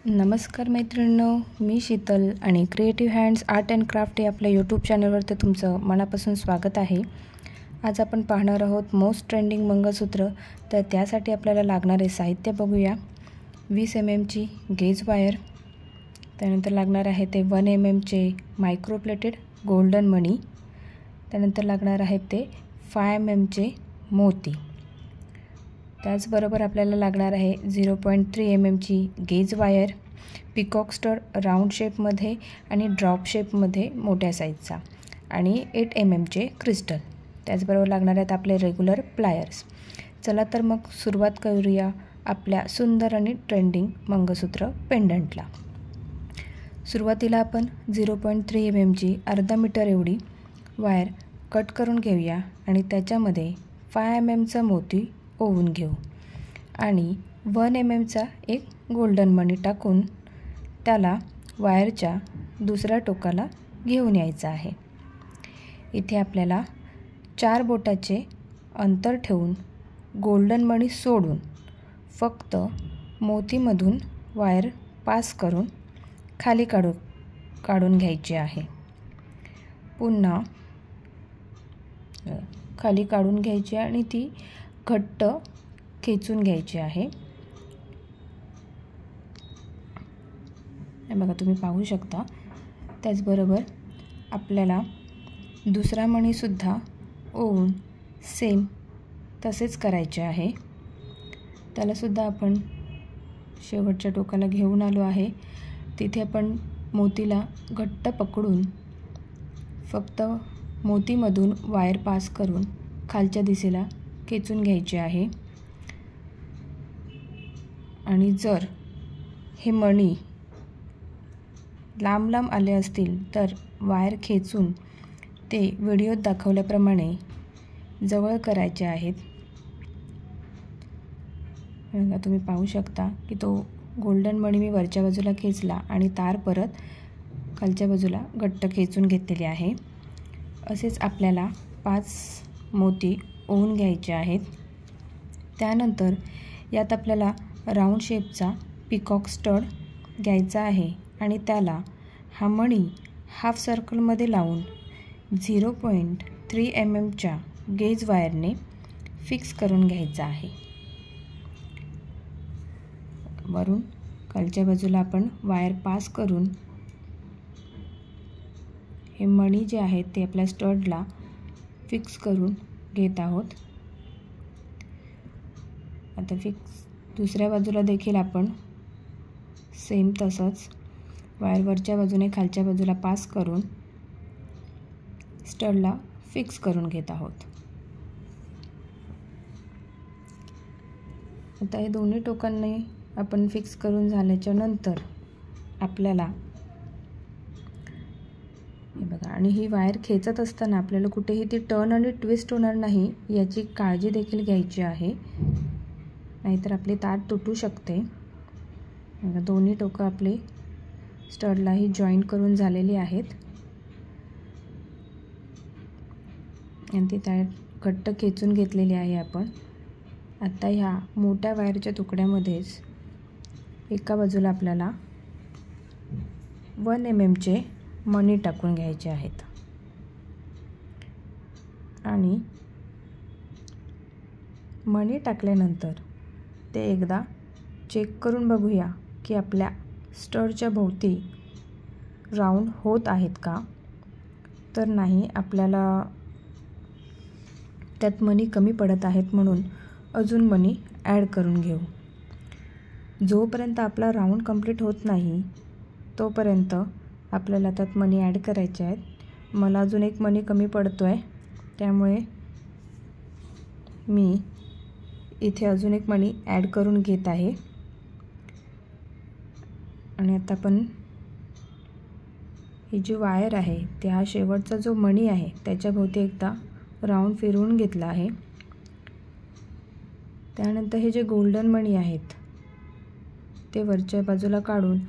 नमस्कार मैत्रिणींनो, मी शीतल आणि creative hands art and craft या आपल्या यूट्यूब चॅनलवरती तुमचं मनापासून स्वागत आहे. आज आपण पाहणार आहोत मोस्ट ट्रेंडिंग मंगळसूत्र. तर त्यासाठी आपल्याला लागणारे साहित्य बघूया. 20 mm गेज वायर, त्यानंतर लागणार आहे ते 1 mm मायक्रोप्लेटेड गोल्डन मणी, त्यानंतर लागणार आहे ते 5 mm मोती. त्याचबरोबर आपल्याला लागणार आहे 0.3 mm gauge wire, peacock stud round शेपमध्ये आणि ड्रॉप शेपमध्ये मोठ्या साईजचा, आणि 8 mm क्रिस्टल. त्याचबरोबर लागणार आहेत आपले रेग्युलर प्लायर्स. चला तर मग सुरुवात करूया आपल्या सुंदर आणि ट्रेंडिंग मंगळसूत्र पेंडंटला. सुरुवातीला आपण 0.3 mm अर्धा मीटर एवढी वायर कट करून घेऊया आणि त्याच्यामध्ये 5 mm मोती ओवून घेऊ आणि 1 mm एक गोल्डन मणी टाकून त्याला वायरच्या दुसऱ्या टोकाला घेऊन यायचं आहे. इथे आपल्याला 4 बोटाचे अंतर ठेवून गोल्डन मणी सोडून फक्त मोतीमधून वायर पास करून खाली काढून घ्यायची आहे. पुन्हा खाली काढून घ्यायची आणि ती घट्ट खेचून घ्यायची आहे. हे बघा, तुम्ही पाहू शकता. त्याचबरोबर आपल्याला दुसरा मणीसुद्धा ओवून सेम तसेच करायचे आहे. त्यालासुद्धा आपण शेवटच्या टोकाला घेऊन आलो आहे. तिथे आपण मोतीला घट्ट पकडून फक्त मोतीमधून वायर पास करून खालच्या दिशेला खेचून घ्यायचे आहे. आणि जर हे मणी लांब लांब आले असतील तर वायर खेचून ते व्हिडिओत दाखवल्याप्रमाणे जवळ करायचे आहेत. तुम्ही पाहू शकता की तो गोल्डन मणी मी वरच्या बाजूला खेचला आणि तार परत खालच्या बाजूला घट्ट खेचून घेतलेली आहे. असेच आपल्याला 5 मोती ओवून घ्यायचे आहेत. त्यानंतर यात आपल्याला राऊंड शेपचा पिकॉक स्टड घ्यायचा आहे आणि त्याला हा मणी हाफ सर्कलमध्ये लावून 0.3 mm गेज वायरने फिक्स करून घ्यायचा आहे. वरून खालच्या बाजूला आपण वायर पास करून हे मणी जे आहेत ते आपल्या स्टडला फिक्स करून घेत आहोत. आता दुसऱ्या बाजूला देखील आपण सेम तसंच वायर वरच्या बाजूने खालच्या बाजूला पास करून स्टडला फिक्स करून घेत आहोत. आता हे दोन्ही टोकांनी आपण फिक्स करून झाल्याच्या नंतर आपल्याला हे बघा, आणि ही वायर खेचत असताना आपल्याला कुठेही ती टर्न आणि ट्विस्ट होणार नाही याची काळजी देखील घ्यायची आहे, नाहीतर आपली तार तुटू शकते. दोन्ही टोकं आपले स्टडलाही जॉईन करून झालेली आहेत आणि ती तार घट्ट खेचून घेतलेली आहे आपण. आता ह्या मोठ्या वायरच्या तुकड्यामध्येच एका बाजूला आपल्याला 1 mm मणी टाकून घ्यायचे आहेत आणि मणी टाकल्यानंतर ते एकदा चेक करून बघूया की आपल्या स्टडच्या भोवती राऊंड होत आहेत का. तर नाही, आपल्याला त्यात मणी कमी पडत आहेत म्हणून अजून मणी ॲड करून घेऊ. जोपर्यंत आपला राऊंड कंप्लीट होत नाही तोपर्यंत आपल्याला त्यात मणी ॲड करायचे आहेत. मला अजून एक मणी कमी पडतो आहे, त्यामुळे मी इथे अजून एक मणी ॲड करून घेत आहे. आणि आता आपण ही जी वायर आहे ते हा शेवटचा जो मणी आहे त्याच्या भोवती एकदा राऊंड फिरवून घेतला आहे. त्यानंतर हे जे गोल्डन मणी आहेत ते वरच्या बाजूला काढून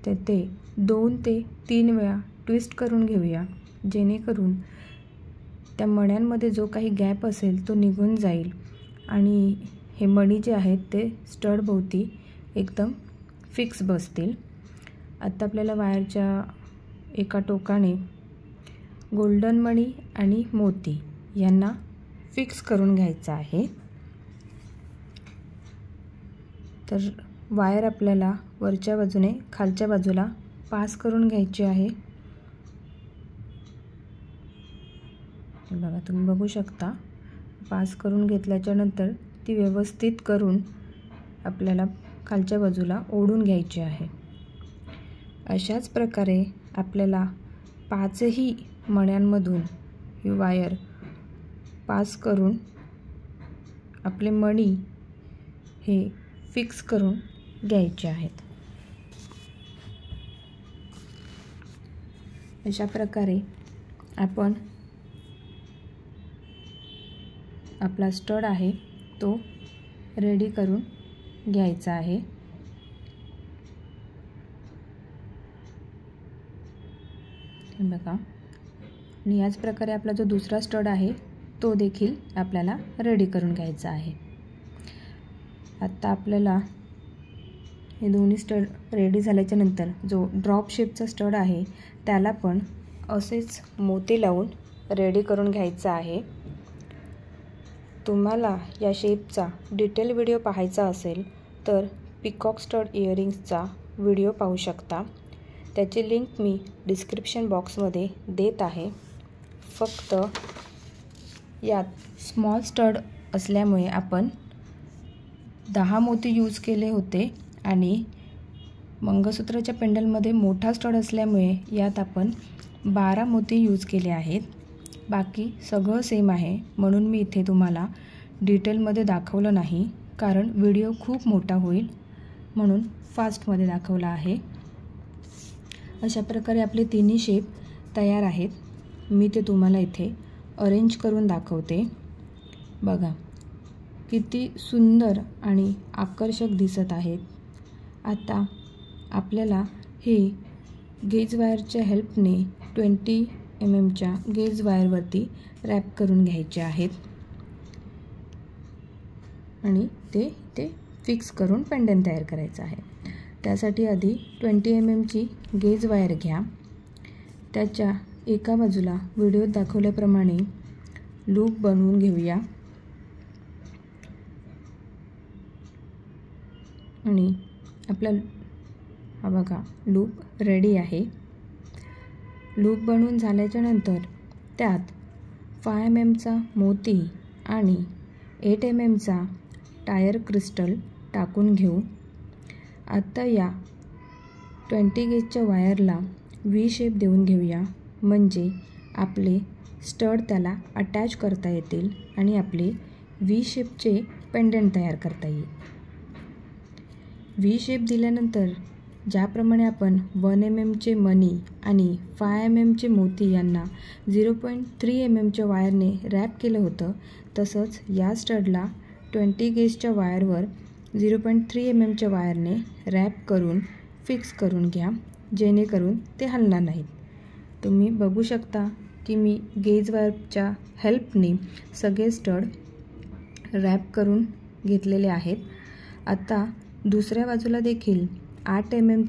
ते 2 ते 3 वेळा ट्विस्ट करून घेऊया, जेणेकरून त्या मण्यांमध्ये जो काही गॅप असेल तो निघून जाईल आणि हे मणी जे आहेत ते स्टड भोवती एकदम फिक्स बसतील. आता आपल्याला वायरच्या एका टोकाने गोल्डन मणी आणि मोती यांना फिक्स करून घ्यायचं आहे. तर वायर आपल्याला वरच्या बाजूने खालच्या बाजूला पास करून घ्यायची आहे. बघा, तुम्ही बघू शकता, पास करून घेतल्याच्या नंतर ती व्यवस्थित करून आपल्याला खालच्या बाजूला ओढून घ्यायची आहे. अशाच प्रकारे आपल्याला 5ही मण्यांमधून ही वायर पास करून आपले मणी हे फिक्स करून घ्यायचे आहेत. अशा प्रकारे आपण आपला स्टड आहे तो रेडी करून घ्यायचा आहे. बघा, आणि याच प्रकारे आपला जो दुसरा स्टड आहे तो देखील आपल्याला रेडी करून घ्यायचा आहे. आता आपल्याला हे दोन्ही स्टड रेडी झाल्याच्या नंतर जो ड्रॉप शेपचा स्टड आहे त्याला पण असेच मोती लावून रेडी करून घ्यायचा आहे. तुम्हाला या शेपचा डिटेल व्हिडिओ पाहायचा असेल तर पिकॉक स्टड इयरिंग्सचा व्हिडिओ पाहू शकता. त्याची लिंक मी डिस्क्रिप्शन बॉक्समध्ये देत आहे. फक्त यात स्मॉल स्टड असल्यामुळे आपण 10 मोती यूज केले होते आणि मंगळसूत्राच्या पेंडलमध्ये मोठा स्टड असल्यामुळे यात आपण 12 मोती यूज केले आहेत. बाकी सगळं सेम आहे, म्हणून मी इथे तुम्हाला डिटेलमध्ये दाखवलं नाही, कारण व्हिडिओ खूप मोठा होईल म्हणून फास्टमध्ये दाखवला आहे. अशा प्रकारे आपले तिन्ही शेप तयार आहेत. मी ते तुम्हाला इथे अरेंज करून दाखवते. बघा किती सुंदर आणि आकर्षक दिसत आहेत. आता आपल्याला हे गेज वायरच्या हेल्पने 20 mm गेज वायरवरती रॅप करून घ्यायचे आहेत आणि ते फिक्स करून पेंडंट तयार करायचं आहे. त्यासाठी आधी 20 mm गेज वायर घ्या. त्याच्या एका बाजूला व्हिडिओत दाखवल्याप्रमाणे लूप बनवून घेऊया आणि आपला हा बघा लूप रेडी आहे. लूप बनवून झाल्याच्या नंतर त्यात 5 mm मोती आणि 8 mm टायर क्रिस्टल टाकून घेऊ. आता या 20 गेजच्या वायरला व्ही शेप देऊन घेऊया, म्हणजे आपले स्टड त्याला अटॅच करता येतील आणि आपले व्ही शेपचे पेंडंट तयार करता येईल. व्ही शेप दिल्यानंतर ज्याप्रमाणे आपण 1 mm मणी आणि 5 mm मोती यांना 0.3 mm वायरने रॅप केलं होतं, तसंच या स्टडला 20 गेजच्या वायरवर 0.3 mm वायरने रॅप करून फिक्स करून घ्या, जेणेकरून ते हलणार नाहीत. तुम्ही बघू शकता की मी गेज वायरच्या हेल्पने सगळे स्टड रॅप करून घेतलेले आहेत. आता दुसऱ्या बाजूला देखील 8 mm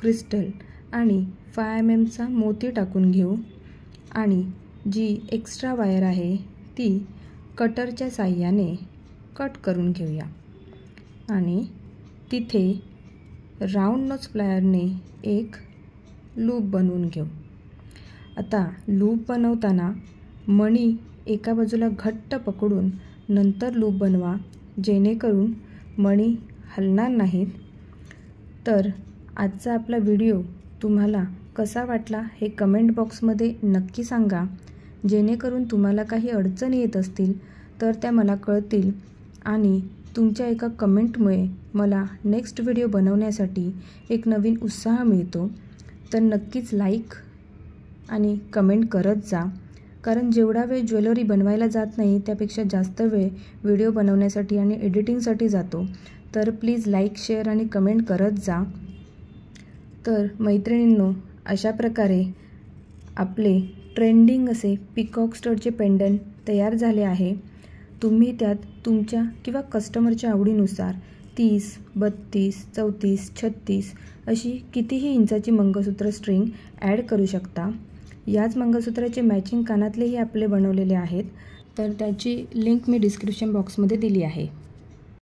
क्रिस्टल आणि 5 mm मोती टाकून घेऊ आणि जी एक्स्ट्रा वायर आहे ती कटरच्या साहाय्याने कट करून घेऊया आणि तिथे राऊंड नोज प्लायरने एक लूप बनवून घेऊ. आता लूप बनवताना मणी एका बाजूला घट्ट पकडून नंतर लूप बनवा, जेणेकरून मणी हलणार नाहीत. तर आजचा आपला व्हिडिओ तुम्हाला कसा वाटला हे कमेंट बॉक्समध्ये नक्की सांगा, जेणेकरून तुम्हाला काही अडचणी येत असतील तर त्या मला कळतील आणि तुमच्या एका कमेंटमुळे मला नेक्स्ट व्हिडिओ बनवण्यासाठी एक नवीन उत्साह मिळतो. तर नक्कीच लाईक आणि कमेंट करत जा, कारण जेवढा वेळ ज्वेलरी बनवायला जात नाही त्यापेक्षा जास्त वेळ व्हिडिओ बनवण्यासाठी आणि एडिटिंगसाठी जातो. तर प्लीज लाईक, शेअर आणि कमेंट करत जा. तर मैत्रिणींनो, अशा प्रकारे आपले ट्रेंडिंग असे पिकॉक स्टडचे पेंडंट तयार झाले आहे. तुम्ही त्यात तुमच्या किंवा कस्टमरच्या आवडीनुसार 30, 32, 34, 36 अशी कितीही इंचाची मंगळसूत्र स्ट्रिंग ॲड करू शकता। याच मंगळसूत्राचे मॅचिंग कानातलेही आपले बनवलेले आहेत, तर त्याची लिंक मी डिस्क्रिप्शन बॉक्समध्ये दिली आहे।